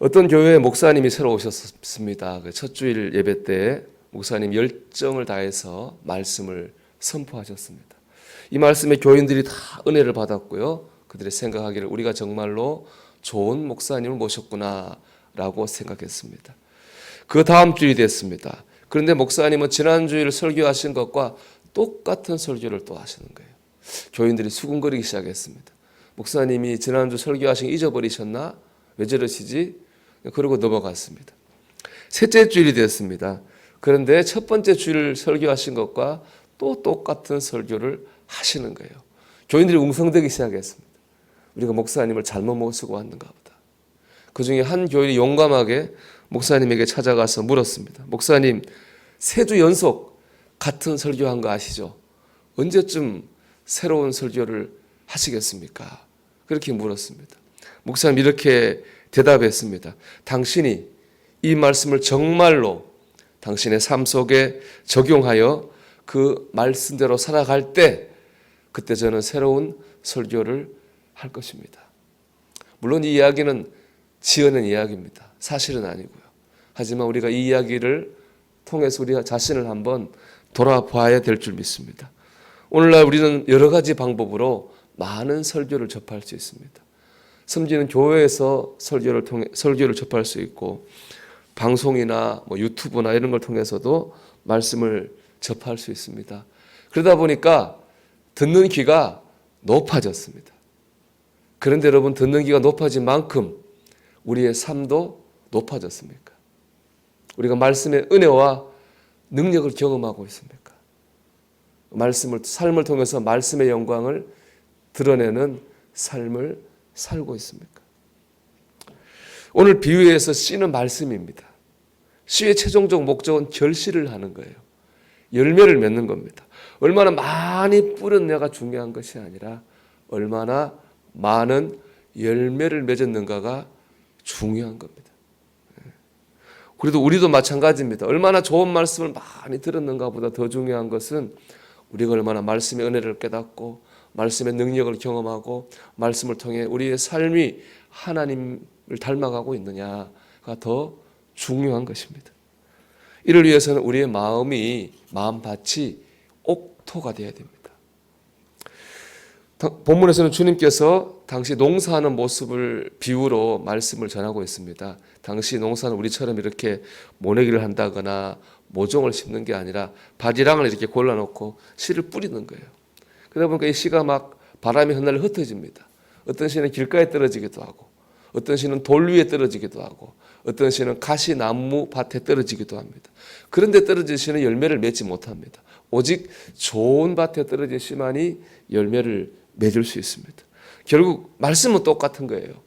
어떤 교회에 목사님이 새로 오셨습니다. 그 첫 주일 예배 때 목사님 열정을 다해서 말씀을 선포하셨습니다. 이 말씀에 교인들이 다 은혜를 받았고요. 그들이 생각하기를 우리가 정말로 좋은 목사님을 모셨구나라고 생각했습니다. 그 다음 주일이 됐습니다. 그런데 목사님은 지난주일 설교하신 것과 똑같은 설교를 또 하시는 거예요. 교인들이 수군거리기 시작했습니다. 목사님이 지난주 설교하신 거 잊어버리셨나? 왜 저러시지? 그러고 넘어갔습니다. 셋째 주일이 됐습니다. 그런데 첫 번째 주일 설교하신 것과 또 똑같은 설교를 하시는 거예요. 교인들이 웅성대기 시작했습니다. 우리가 목사님을 잘못 모시고 왔는가 보다. 그 중에 한 교인이 용감하게 목사님에게 찾아가서 물었습니다. 목사님, 3주 연속 같은 설교한 거 아시죠? 언제쯤 새로운 설교를 하시겠습니까? 그렇게 물었습니다. 목사님 이렇게 대답했습니다. 당신이 이 말씀을 정말로 당신의 삶 속에 적용하여 그 말씀대로 살아갈 때 그때 저는 새로운 설교를 할 것입니다. 물론 이 이야기는 지어낸 이야기입니다. 사실은 아니고요. 하지만 우리가 이 이야기를 통해서 우리 자신을 한번 돌아봐야 될 줄 믿습니다. 오늘날 우리는 여러 가지 방법으로 많은 설교를 접할 수 있습니다. 섬기는 교회에서 설교를 접할 수 있고 방송이나 유튜브나 이런 걸 통해서도 말씀을 접할 수 있습니다. 그러다 보니까 듣는 귀가 높아졌습니다. 그런데 여러분, 듣는 귀가 높아진 만큼 우리의 삶도 높아졌습니까? 우리가 말씀의 은혜와 능력을 경험하고 있습니까? 삶을 통해서 말씀의 영광을 드러내는 삶을 살고 있습니까? 오늘 비유에서 씨는 말씀입니다. 씨의 최종적 목적은 결실을 하는 거예요. 열매를 맺는 겁니다. 얼마나 많이 뿌렸냐가 중요한 것이 아니라 얼마나 많은 열매를 맺었는가가 중요한 겁니다. 그래도 우리도 마찬가지입니다. 얼마나 좋은 말씀을 많이 들었는가 보다 더 중요한 것은 우리가 얼마나 말씀의 은혜를 깨닫고 말씀의 능력을 경험하고 말씀을 통해 우리의 삶이 하나님을 닮아가고 있느냐가 더 중요한 것입니다. 이를 위해서는 우리의 마음밭이 옥토가 되어야 됩니다. 본문에서는 주님께서 당시 농사하는 모습을 비유로 말씀을 전하고 있습니다. 당시 농사는 우리처럼 이렇게 모내기를 한다거나 모종을 심는 게 아니라 바지랑을 이렇게 골라놓고 씨를 뿌리는 거예요. 그러다 보니까 이 씨가 막 바람이 흩날려 흩어집니다. 어떤 씨는 길가에 떨어지기도 하고 어떤 씨는 돌 위에 떨어지기도 하고 어떤 씨는 가시나무 밭에 떨어지기도 합니다. 그런데 떨어진 씨는 열매를 맺지 못합니다. 오직 좋은 밭에 떨어진 씨만이 열매를 맺을 수 있습니다. 결국 말씀은 똑같은 거예요.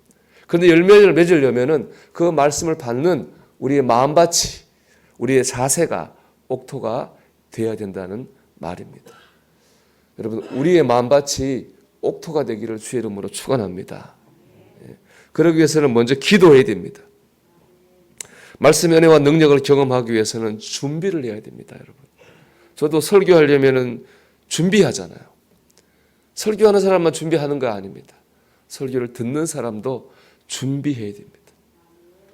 그런데 열매를 맺으려면 그 말씀을 받는 우리의 마음밭이, 우리의 자세가 옥토가 되어야 된다는 말입니다. 여러분, 우리의 마음밭이 옥토가 되기를 주의 이름으로 축원합니다. 그러기 위해서는 먼저 기도해야 됩니다. 말씀의 은혜와 능력을 경험하기 위해서는 준비를 해야 됩니다, 여러분. 저도 설교하려면 준비하잖아요. 설교하는 사람만 준비하는 거 아닙니다. 설교를 듣는 사람도 준비해야 됩니다.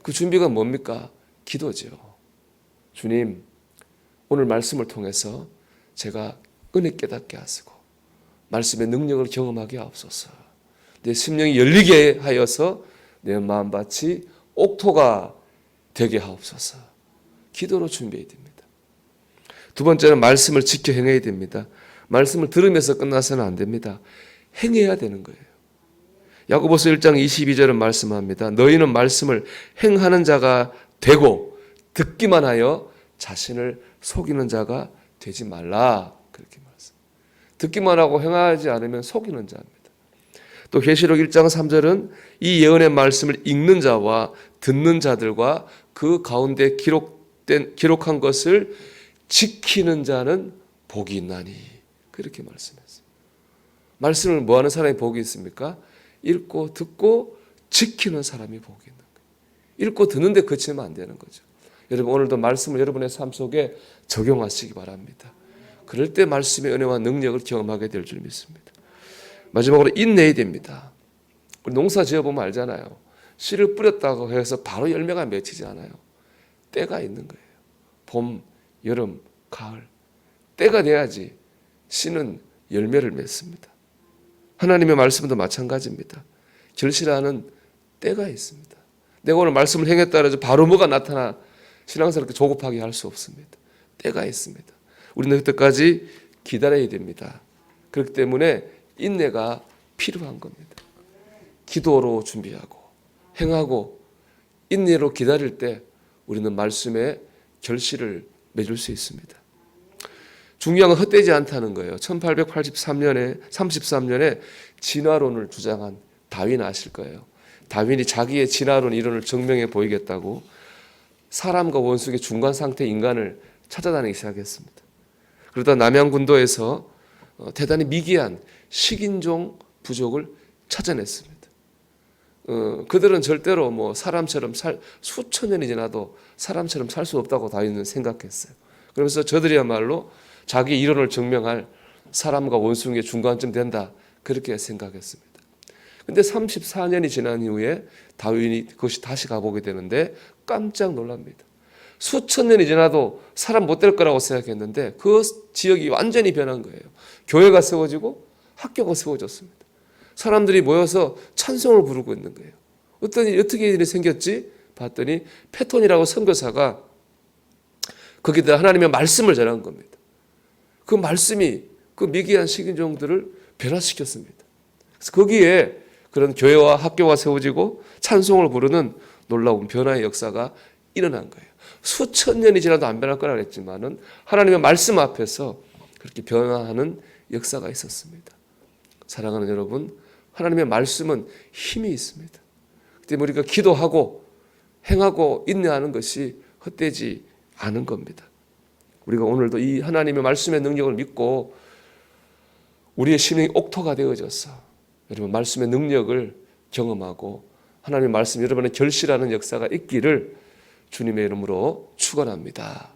그 준비가 뭡니까? 기도죠. 주님, 오늘 말씀을 통해서 제가 은혜 깨닫게 하시고 말씀의 능력을 경험하게 하옵소서. 내 심령이 열리게 하여서 내 마음밭이 옥토가 되게 하옵소서. 기도로 준비해야 됩니다. 두 번째는 말씀을 지켜 행해야 됩니다. 말씀을 들으면서 끝나서는 안 됩니다. 행해야 되는 거예요. 야고보서 1장 22절은 말씀합니다. 너희는 말씀을 행하는 자가 되고 듣기만 하여 자신을 속이는 자가 되지 말라. 그렇게 말씀. 듣기만 하고 행하지 않으면 속이는 자입니다. 또 계시록 1장 3절은 이 예언의 말씀을 읽는 자와 듣는 자들과 그 가운데 기록한 것을 지키는 자는 복이 있나니. 그렇게 말씀했어요. 말씀을 뭐하는 사람이 복이 있습니까? 읽고 듣고 지키는 사람이 복이 있는 거예요. 읽고 듣는데 그치면 안 되는 거죠. 여러분, 오늘도 말씀을 여러분의 삶 속에 적용하시기 바랍니다. 그럴 때 말씀의 은혜와 능력을 경험하게 될 줄 믿습니다. 마지막으로 인내해야 됩니다. 우리 농사 지어보면 알잖아요. 씨를 뿌렸다고 해서 바로 열매가 맺히지 않아요. 때가 있는 거예요. 봄, 여름, 가을. 때가 돼야지 씨는 열매를 맺습니다. 하나님의 말씀도 마찬가지입니다. 결실하는 때가 있습니다. 내가 오늘 말씀을 행했다 해서 바로 뭐가 나타나 신앙스럽게 조급하게 할 수 없습니다. 때가 있습니다. 우리는 그때까지 기다려야 됩니다. 그렇기 때문에 인내가 필요한 겁니다. 기도로 준비하고 행하고 인내로 기다릴 때 우리는 말씀의 결실을 맺을 수 있습니다. 중요한 건 헛되지 않다는 거예요. 1833년에 진화론을 주장한 다윈 아실 거예요. 다윈이 자기의 진화론 이론을 증명해 보이겠다고 사람과 원숭이 중간 상태 인간을 찾아다니기 시작했습니다. 그러다 남양군도에서 대단히 미개한 식인종 부족을 찾아냈습니다. 그들은 절대로 뭐 사람처럼 수천 년이 지나도 사람처럼 살 수 없다고 다윈은 생각했어요. 그러면서 저들이야말로 자기 이론을 증명할 사람과 원숭이의 중간쯤 된다 그렇게 생각했습니다. 근데 34년이 지난 이후에 다윈이 그것이 다시 가보게 되는데 깜짝 놀랍니다. 수천 년이 지나도 사람 못 될 거라고 생각했는데 그 지역이 완전히 변한 거예요. 교회가 세워지고 학교가 세워졌습니다. 사람들이 모여서 찬송을 부르고 있는 거예요. 어떻게 일이 생겼지? 봤더니 페톤이라고 선교사가 거기다 하나님의 말씀을 전한 겁니다. 그 말씀이 그 미개한 식인종들을 변화시켰습니다. 그래서 거기에 그런 교회와 학교가 세워지고 찬송을 부르는 놀라운 변화의 역사가 일어난 거예요. 수천 년이 지나도 안 변할 거라 그랬지만은 하나님의 말씀 앞에서 그렇게 변화하는 역사가 있었습니다. 사랑하는 여러분, 하나님의 말씀은 힘이 있습니다. 그때 우리가 기도하고 행하고 인내하는 것이 헛되지 않은 겁니다. 우리가 오늘도 이 하나님의 말씀의 능력을 믿고 우리의 심령이 옥토가 되어져서 여러분 말씀의 능력을 경험하고 하나님의 말씀 여러분의 결실하는 역사가 있기를 주님의 이름으로 축원합니다.